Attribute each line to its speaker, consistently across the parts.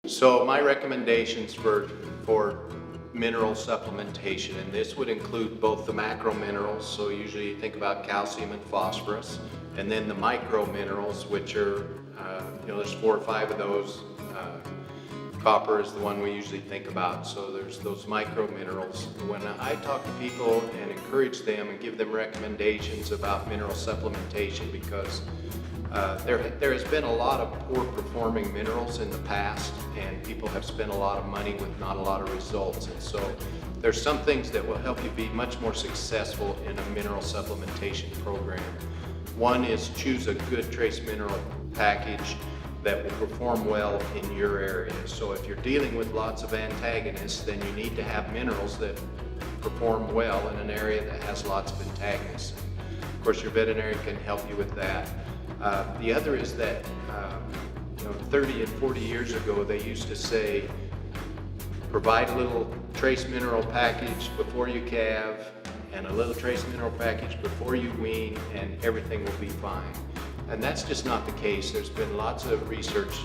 Speaker 1: So my recommendations for mineral supplementation, and this would include both the macro minerals, so usually you think about calcium and phosphorus, and then the micro minerals, which are, there's 4 or 5 of those. Copper is the one we usually think about, so there's those micro minerals. When I talk to people and encourage them and give them recommendations about mineral supplementation, because there has been a lot of poor performing minerals in the past, and people have spent a lot of money with not a lot of results. And so there's some things that will help you be much more successful in a mineral supplementation program. One is choose a good trace mineral package that will perform well in your area. So if you're dealing with lots of antagonists, then you need to have minerals that perform well in an area that has lots of antagonists. Of course, your veterinarian can help you with that. The other is that 30 and 40 years ago they used to say, provide a little trace mineral package before you calve and a little trace mineral package before you wean, and everything will be fine. And that's just not the case. There's been lots of research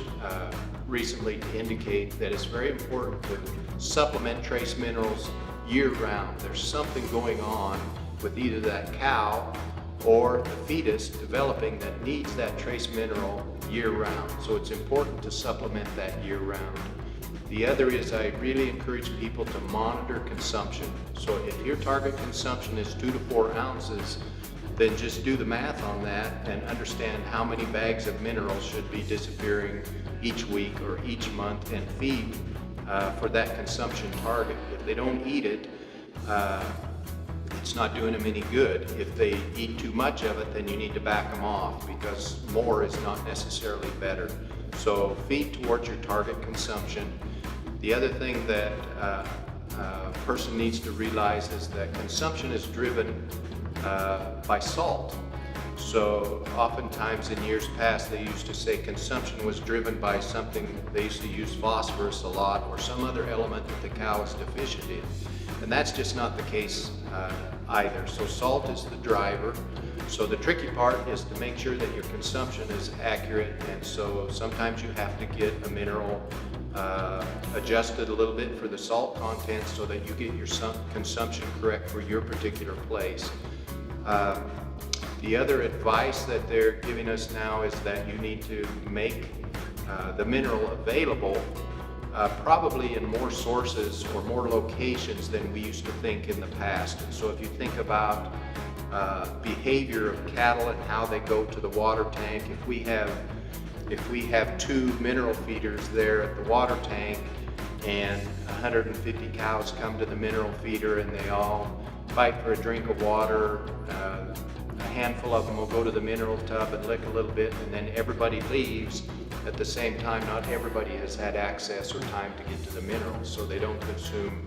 Speaker 1: recently to indicate that it's very important to supplement trace minerals year-round. There's something going on with either that cow or the fetus developing that needs that trace mineral year-round. So it's important to supplement that year-round. The other is I really encourage people to monitor consumption. So if your target consumption is 2 to 4 ounces, then just do the math on that and understand how many bags of minerals should be disappearing each week or each month, and feed for that consumption target. If they don't eat it, it's not doing them any good. If they eat too much of it, then you need to back them off, because more is not necessarily better. So feed towards your target consumption. The other thing that a person needs to realize is that consumption is driven by salt. So oftentimes in years past they used to say consumption was driven by something. They used to use phosphorus a lot, or some other element that the cow is deficient in. And that's just not the case either. So salt is the driver. So the tricky part is to make sure that your consumption is accurate, and so sometimes you have to get a mineral adjusted a little bit for the salt content so that you get your consumption correct for your particular place. The other advice that they're giving us now is that you need to make the mineral available probably in more sources or more locations than we used to think in the past. And so if you think about behavior of cattle and how they go to the water tank, if we have 2 mineral feeders there at the water tank and 150 cows come to the mineral feeder and they all fight for a drink of water, a handful of them will go to the mineral tub and lick a little bit, and then everybody leaves at the same time. Not everybody has had access or time to get to the minerals, so they don't consume,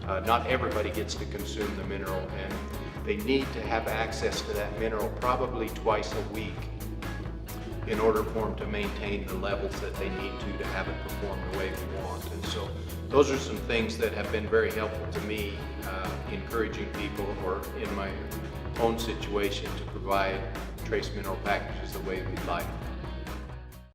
Speaker 1: not everybody gets to consume the mineral, and they need to have access to that mineral probably twice a week in order for them to maintain the levels that they need to have it perform the way we want. And so those are some things that have been very helpful to me, encouraging people, or in my own situation, to provide trace mineral packages the way we'd like.